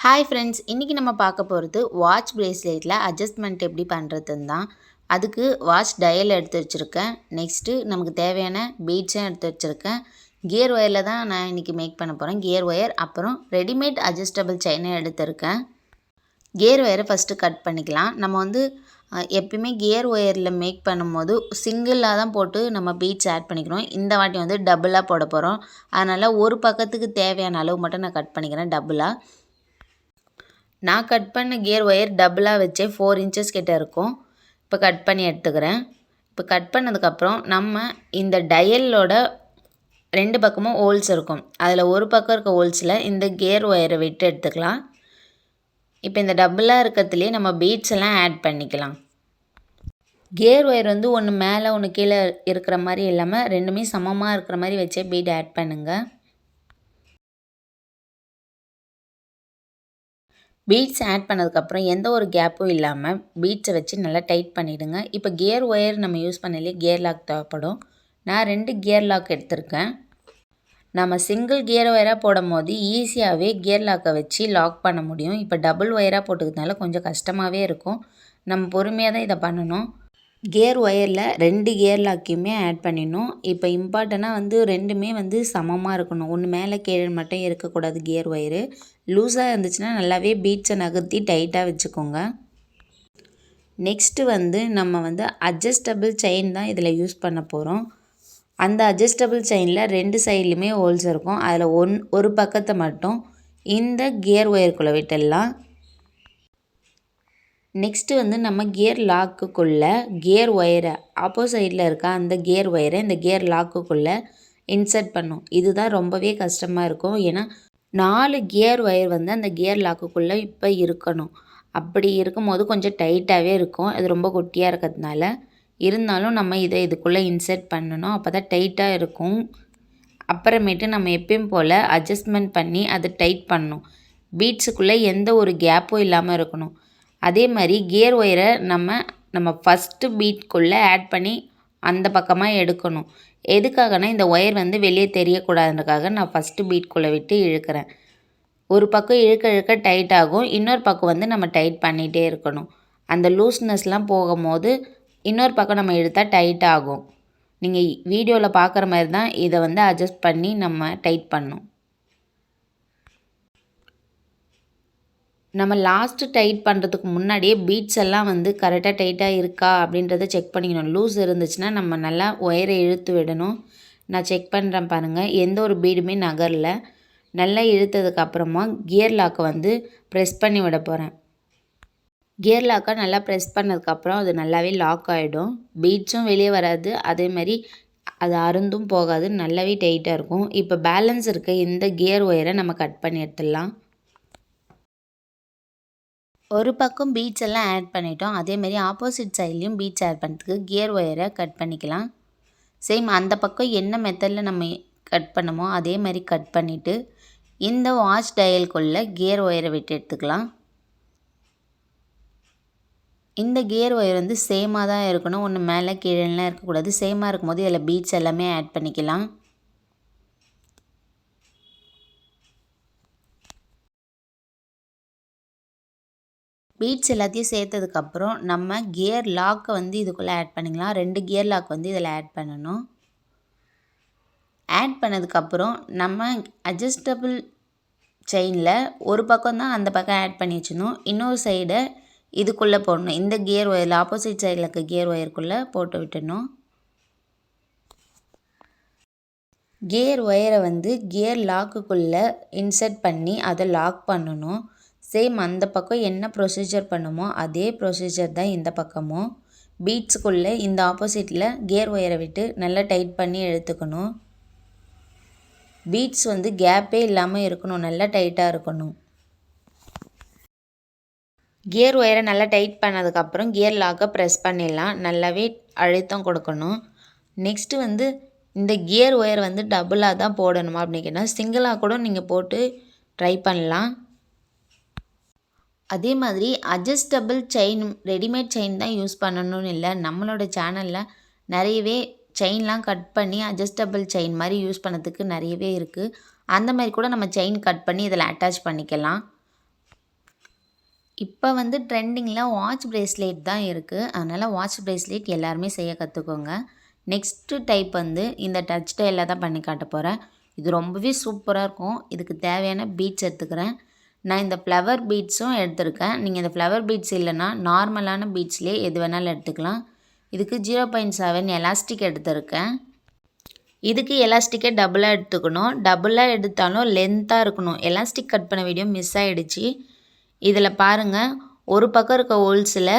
Hi friends, இன்றைக்கி நம்ம பார்க்க போகிறது வாட்ச் பிரேஸ்லெட்டில் அட்ஜஸ்ட்மெண்ட் எப்படி பண்ணுறதுன்னு தான். அதுக்கு வாட்ச் டயல் எடுத்து வச்சுருக்கேன். நெக்ஸ்ட்டு நமக்கு தேவையான பீட்ஸும் எடுத்து வச்சுருக்கேன். கியர் ஒயரில் தான் நான் இன்றைக்கி மேக் பண்ண போகிறேன். கியர் ஒயர், அப்புறம் ரெடிமேட் அட்ஜஸ்டபிள் செயினும் எடுத்திருக்கேன். கியர் ஒயரை ஃபஸ்ட்டு கட் பண்ணிக்கலாம். நம்ம எப்பயுமே கியர் ஒயரில் மேக் பண்ணும்போது சிங்கிளாக தான் போட்டு நம்ம பீட்ஸ் ஆட் பண்ணிக்கிறோம். இந்த வாட்டி டபுளாக போட போகிறோம். அதனால் ஒரு பக்கத்துக்கு தேவையான அளவு மட்டும் நான் கட் பண்ணிக்கிறேன் டபுளாக. நான் கட் பண்ண கியர் ஒயர் டபுளாக வச்சே 4 இன்ச்சஸ் கிட்ட இருக்கும். இப்போ கட் பண்ணி எடுத்துக்கிறேன். இப்போ கட் பண்ணதுக்கப்புறம் நம்ம இந்த டயலோட 2 பக்கமும் ஹோல்ஸ் இருக்கும். அதில் ஒரு பக்கம் இருக்க ஹோல்ஸில் இந்த கியர் ஒயரை விட்டு எடுத்துக்கலாம். இப்போ இந்த டபுளாக இருக்கிறதுலே நம்ம பீட்ஸ் எல்லாம் ஆட் பண்ணிக்கலாம். கியர் ஒயர் ஒன்று மேலே ஒன்று கீழே இருக்கிற மாதிரி இல்லாமல் ரெண்டுமே சமமாக இருக்கிற மாதிரி வச்சே பீட் ஆட் பண்ணுங்கள். பீட்ஸ் ஆட் பண்ணதுக்கப்புறம் எந்த ஒரு கேப்பும் இல்லாமல் பீட்ஸை வச்சு நல்லா டைட் பண்ணிவிடுங்க. இப்போ கியர் ஒயர் நம்ம யூஸ் பண்ணலையே கியர் லாக் தேவைப்படும். நான் 2 கியர் லாக் எடுத்திருக்கேன். நம்ம சிங்கிள் கியர் ஒயராக போடும் போது ஈஸியாகவே கியர் லாக்கை வச்சு லாக் பண்ண முடியும். இப்போ டபுள் ஒயராக போட்டுக்கிறதுனால கொஞ்சம் கஷ்டமாகவே இருக்கும். நம்ம பொறுமையாக தான் இதை பண்ணணும். கியர் ஒயரில் 2 கியர் லாக்கையுமே ஆட் பண்ணிடணும். இப்போ இம்பார்ட்டண்ட்டாக ரெண்டுமே சமமாக இருக்கணும். ஒன்று மேலே கீழே மட்டும் இருக்கக்கூடாது. கியர் ஒயரு லூஸாக இருந்துச்சுன்னா நல்லாவே பீட்ஸை நகர்த்தி டைட்டாக வச்சுக்கோங்க. நெக்ஸ்ட்டு நம்ம அட்ஜஸ்டபிள் செயின் தான் இதில் யூஸ் பண்ண போகிறோம். அந்த அட்ஜஸ்டபிள் செயினில் 2 சைட்லையுமே ஹோல்ஸ் இருக்கும். அதில் ஒரு பக்கத்தை மட்டும் இந்த கியர் ஒயருக்குள்ளே விட்டுடலாம். நெக்ஸ்ட்டு நம்ம கியர் லாக்குக்குள்ளே கியர் ஒயரை ஆப்போசைடில் இருக்க அந்த கியர் ஒயரை இந்த கியர் லாக்குக்குள்ளே இன்சர்ட் பண்ணும். இதுதான் ரொம்பவே கஷ்டமாக இருக்கும். ஏன்னா 4 கியர் ஒயர் அந்த கியர் லாக்குக்குள்ளே இப்போ இருக்கணும். அப்படி இருக்கும்போது கொஞ்சம் டைட்டாகவே இருக்கும். அது ரொம்ப குட்டியாக இருக்கிறதுனால. இருந்தாலும் நம்ம இதுக்குள்ளே இன்சர்ட் பண்ணணும். அப்போ தான் டைட்டாக இருக்கும். அப்புறமேட்டு நம்ம எப்பயும் போல் அட்ஜஸ்ட்மெண்ட் பண்ணி அதை டைட் பண்ணணும். பீட்ஸுக்குள்ளே எந்த ஒரு கேப்பும் இல்லாமல் இருக்கணும். அதே மாதிரி கியர் ஒயரை நம்ம ஃபஸ்ட்டு பீட்குள்ளே ஆட் பண்ணி அந்த பக்கமாக எடுக்கணும். எதுக்காகனா இந்த ஒயர் வெளியே தெரியக்கூடாதுன்றக்காக நான் ஃபஸ்ட்டு பீட்குள்ளே விட்டு இழுக்கிறேன். ஒரு பக்கம் இழுக்க இழுக்க டைட் ஆகும். இன்னொரு பக்கம் நம்ம டைட் பண்ணிகிட்டே இருக்கணும். அந்த லூஸ்னஸ்லாம் போகும்போது இன்னொரு பக்கம் நம்ம இழுத்தால் டைட் ஆகும். நீங்கள் வீடியோவில் பார்க்குற மாதிரி தான் இதை அட்ஜஸ்ட் பண்ணி நம்ம டைட் பண்ணணும். நம்ம லாஸ்ட்டு டைட் பண்ணுறதுக்கு முன்னாடியே பீட்ஸ் எல்லாம் கரெக்டாக டைட்டாக இருக்கா அப்படின்றத செக் பண்ணிக்கணும். லூஸ் இருந்துச்சுன்னா நம்ம நல்லா ஒயரை இழுத்து விடணும். நான் செக் பண்ணுறேன் பாருங்கள். எந்த ஒரு பீடுமே நகரல. நல்லா இழுத்ததுக்கப்புறமா கியர் லாக்கை ப்ரெஸ் பண்ணி விட போகிறேன். கியர் லாக்கை நல்லா ப்ரெஸ் பண்ணதுக்கப்புறம் அது நல்லாவே லாக் ஆகிடும். பீட்ஸும் வெளியே வராது. அதேமாதிரி அது அருந்தும் போகாது. நல்லாவே டைட்டாக இருக்கும். இப்போ பேலன்ஸ் இருக்க இந்த கியர் ஒயரை நம்ம கட் பண்ணி எடுத்துடலாம். ஒரு பக்கம் பீட்ஸ் எல்லாம் ஆட் பண்ணிட்டோம். அதேமாரி ஆப்போசிட் சைட்லேயும் பீட்ஸ் ஆட் பண்ணுறதுக்கு கியர் ஒயரை கட் பண்ணிக்கலாம். சேம் அந்த பக்கம் என்ன மெத்தடில் நம்ம கட் பண்ணமோ அதே மாதிரி கட் பண்ணிவிட்டு இந்த வாட்ச் டயலுக்குள்ளே கியர் ஒயரை விட்டு எடுத்துக்கலாம். இந்த கியர் ஒயர் சேமாக தான் இருக்கணும். ஒன்று மேலே கீழேலாம் இருக்கக்கூடாது. சேமாக இருக்கும்போது இதில் பீட்ஸ் எல்லாமே ஆட் பண்ணிக்கலாம். பீட்ஸ் எல்லாத்தையும் சேர்த்ததுக்கப்புறம் நம்ம கியர் லாக்கை இதுக்குள்ளே ஆட் பண்ணிக்கலாம். 2 கியர் லாக் இதில் ஆட் பண்ணணும். ஆட் பண்ணதுக்கப்புறம் நம்ம அட்ஜஸ்டபிள் செயினில் ஒரு பக்கம் தான் அந்த பக்கம் ஆட் பண்ணி வச்சிடணும். இன்னொரு சைடை இதுக்குள்ளே போடணும். இந்த கியர் ஒயரில் ஆப்போசிட் சைடில் இருக்க கியர் ஒயருக்குள்ளே போட்டு விட்டுடணும். கியர் ஒயரை கியர் லாக்குக்குள்ளே இன்சர்ட் பண்ணி அதை லாக் பண்ணணும். சேம் அந்த பக்கம் என்ன ப்ரொசீஜர் பண்ணுமோ அதே ப்ரொசீஜர் தான் இந்த பக்கமும். பீட்ஸுக்குள்ளே இந்த ஆப்போசிட்டில் கியர் ஒயரை விட்டு நல்லா டைட் பண்ணி எடுத்துக்கணும். பீட்ஸ் கேப்பே இல்லாமல் இருக்கணும். நல்லா டைட்டாக இருக்கணும். கியர் ஒயரை நல்லா டைட் பண்ணதுக்கப்புறம் கியர் லாக்கை ப்ரெஸ் பண்ணிடலாம். நல்லாவே அழுத்தம் கொடுக்கணும். நெக்ஸ்ட்டு இந்த கியர் ஒயர் டபுளாக தான் போடணுமா அப்படின்னு கேட்டால் சிங்கிளாக கூட நீங்கள் போட்டு ட்ரை பண்ணலாம். அதே மாதிரி அட்ஜஸ்டபிள் செயின் ரெடிமேட் செயின் தான் யூஸ் பண்ணணும்னு இல்லை. நம்மளோட சேனலில் நிறையவே செயின்லாம் கட் பண்ணி அட்ஜஸ்டபிள் செயின் மாதிரி யூஸ் பண்ணதுக்கு நிறையவே இருக்குது. அந்த மாதிரி கூட நம்ம செயின் கட் பண்ணி இதில் அட்டாச் பண்ணிக்கலாம். இப்போ வந்து ட்ரெண்டிங்கில் வாட்ச் பிரேஸ்லெட் தான் இருக்குது. அதனால் வாட்ச் பிரேஸ்லெட் எல்லாருமே செய்ய கற்றுக்கோங்க. நெக்ஸ்ட்டு டைப் வந்து இந்த டச் டயலில் தான் பண்ணி காட்ட போகிறேன். இது ரொம்பவே சூப்பராக இருக்கும். இதுக்கு தேவையான பீட்ஸ் எடுத்துக்கிறேன். நான் இந்த ஃப்ளவர் பீட்ஸும் எடுத்திருக்கேன். நீங்கள் இந்த ஃப்ளவர் பீட்ஸ் இல்லைன்னா நார்மலான பீட்ஸ்லேயே எது வேணாலும் எடுத்துக்கலாம். இதுக்கு 0.7 எலாஸ்டிக் எடுத்திருக்கேன். இதுக்கு எலாஸ்டிக்கை டபுளாக எடுத்துக்கணும். டபுளாக எடுத்தாலும் லென்த்தாக இருக்கணும். எலாஸ்டிக் கட் பண்ண வீடியோ மிஸ் ஆகிடுச்சு. இதில் பாருங்கள், ஒரு பக்கம் இருக்க ஹோல்ஸில்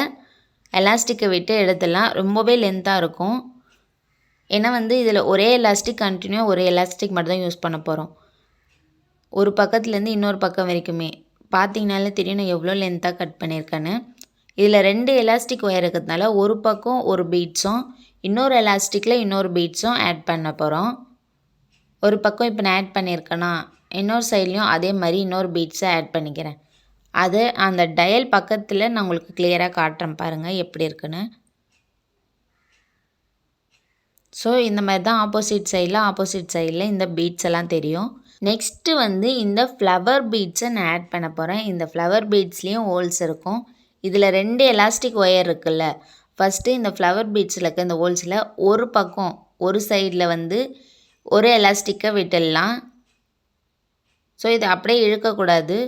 எலாஸ்டிக்கை விட்டு எடுத்துடலாம். ரொம்பவே லென்த்தாக இருக்கும். ஏன்னா வந்து இதில் ஒரே எலாஸ்டிக் கண்டினியூ ஒரே எலாஸ்டிக் மட்டும் தான் யூஸ் பண்ண போகிறோம். ஒரு பக்கத்துலேருந்து இன்னொரு பக்கம் வரைக்குமே பார்த்தீங்கனாலே தெரியும் நான் எவ்வளோ லென்த்தாக கட் பண்ணியிருக்கேன்னு. இதில் 2 எலாஸ்டிக் ஒயர் இருக்கிறதுனால ஒரு பக்கம் ஒரு பீட்ஸும் இன்னொரு எலாஸ்டிக்கில் இன்னொரு பீட்ஸும் ஆட் பண்ண போகிறோம். ஒரு பக்கம் இப்போ நான் ஆட் பண்ணியிருக்கேன்னா இன்னொரு சைட்லேயும் அதே மாதிரி இன்னொரு பீட்ஸை ஆட் பண்ணிக்கிறேன். அது அந்த டயல் பக்கத்தில் நான் உங்களுக்கு கிளியராக காட்டுறேன் பாருங்கள் எப்படி இருக்குன்னு. ஸோ இந்த மாதிரி தான் ஆப்போசிட் சைடில் இந்த பீட்ஸ் எல்லாம் தெரியும். நெக்ஸ்ட்டு வந்து இந்த ஃப்ளவர் பீட்ஸை நான் ஆட் பண்ண போகிறேன். இந்த ஃப்ளவர் பீட்ஸ்லேயும் ஹோல்ஸ் இருக்கும். இதில் 2 எலாஸ்டிக் ஒயர் இருக்குல்ல, ஃபஸ்ட்டு இந்த ஃப்ளவர் பீட்ஸில் இருக்க இந்த ஹோல்ஸில் ஒரு பக்கம் ஒரு சைடில் வந்து ஒரு எலாஸ்டிக்கை விட்டுடலாம். ஸோ இதை அப்படியே இழுக்கக்கூடாது.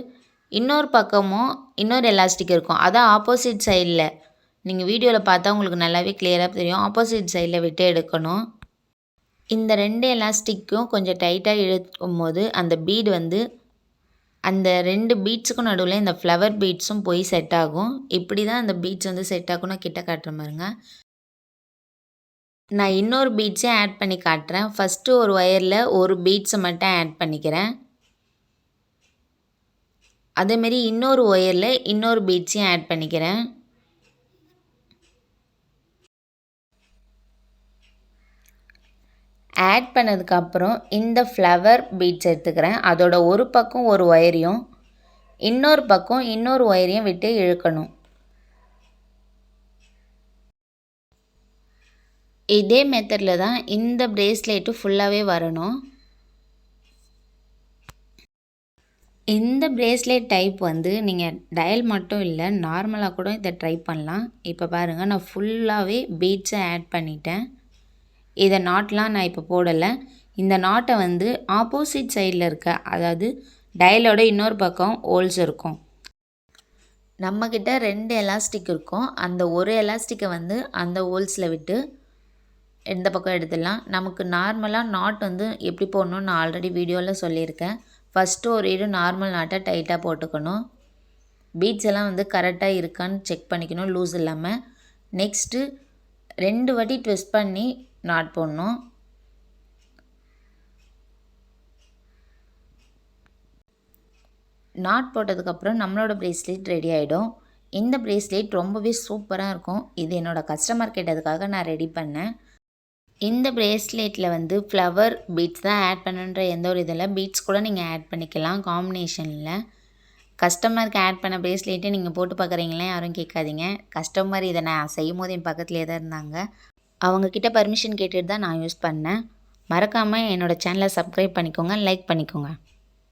இன்னொரு பக்கமும் இன்னொரு எலாஸ்டிக் இருக்கும். அதான் ஆப்போசிட் சைடில் நீங்கள் வீடியோவில் பார்த்தா உங்களுக்கு நல்லாவே கிளியராக தெரியும். ஆப்போசிட் சைடில் விட்டு எடுக்கணும். இந்த 2 எலாஸ்டிக்கும் கொஞ்சம் டைட்டாக இழுக்கும் போது அந்த பீடு வந்து அந்த 2 பீட்ஸுக்கும் நடுவில் இந்த ஃப்ளவர் பீட்ஸும் போய் செட் ஆகும். இப்படி தான் அந்த பீட்ஸ் வந்து செட் ஆகும். நான் கிட்ட காட்டுற பாருங்க. நான் இன்னொரு பீட்ஸை ஆட் பண்ணி காட்டுறேன். ஃபஸ்ட்டு ஒரு ஒயரில் ஒரு பீட்ஸை மட்டும் ஆட் பண்ணிக்கிறேன். அதேமாரி இன்னொரு ஒயரில் இன்னொரு பீட்ஸையும் ஆட் பண்ணிக்கிறேன். ஆட் பண்ணதுக்கப்புறம் இந்த ஃப்ளவர் பீட்ஸ் எடுத்துக்கிறேன். அதோட ஒரு பக்கம் ஒரு ஒயரையும் இன்னொரு பக்கம் இன்னொரு ஒயரையும் விட்டு இழுக்கணும். இதே மெத்தடில் தான் இந்த பிரேஸ்லெட்டு ஃபுல்லாகவே வரணும். இந்த பிரேஸ்லெட் டைப் வந்து நீங்கள் டயல் மட்டும் இல்லை, நார்மலாக கூட இதை ட்ரை பண்ணலாம். இப்போ பாருங்கள், நான் ஃபுல்லாகவே பீட்ஸை ஆட் பண்ணிட்டேன். இதை நாட்லாம் நான் இப்போ போடலை. இந்த நாட்டை வந்து ஆப்போசிட் சைடில் இருக்க, அதாவது டயலோட இன்னொரு பக்கம் ஹோல்ஸ் இருக்கும். நம்மக்கிட்ட 2 எலாஸ்டிக் இருக்கும். அந்த ஒரு எலாஸ்டிக்கை வந்து அந்த ஹோல்ஸில் விட்டு எந்த பக்கம் எடுத்துடலாம். நமக்கு நார்மலாக நாட் வந்து எப்படி போடணும்னு நான் ஆல்ரெடி வீடியோவில் சொல்லியிருக்கேன். ஃபஸ்ட்டு ஒரு நார்மல் நாட்டை டைட்டாக போட்டுக்கணும். பீட்ஸ் எல்லாம் வந்து கரெக்டாக இருக்கான்னு செக் பண்ணிக்கணும், லூஸ் இல்லாமல். நெக்ஸ்ட்டு 2 வாட்டி ட்விஸ்ட் பண்ணி நாட் போடணும். நாட் போட்டதுக்கப்புறம் நம்மளோட பிரேஸ்லெட் ரெடி ஆகிடும். இந்த பிரேஸ்லெட் ரொம்பவே சூப்பராக இருக்கும். இது என்னோடய கஸ்டமர் கேட்டதுக்காக நான் ரெடி பண்ணேன். இந்த பிரேஸ்லெட்டில் வந்து ஃப்ளவர் பீட்ஸ் தான் ஆட் பண்ணுன்ற எந்த ஒரு இதில் பீட்ஸ் கூட நீங்கள் ஆட் பண்ணிக்கலாம் காம்பினேஷனில். கஸ்டமருக்கு ஆட் பண்ண பிரேஸ்லெட்டை நீங்கள் போட்டு பார்க்குறீங்களே யாரும் கேட்காதீங்க. கஸ்டமர் இதை நான் செய்யும் போது என் பக்கத்துலேயே தான் இருந்தாங்க. அவங்கக்கிட்ட பர்மிஷன் கேட்டுட்டு தான் நான் யூஸ் பண்ணேன். மறக்காமல் என்னோடய சேனலை சப்ஸ்கிரைப் பண்ணிக்கோங்க, லைக் பண்ணிக்கோங்க.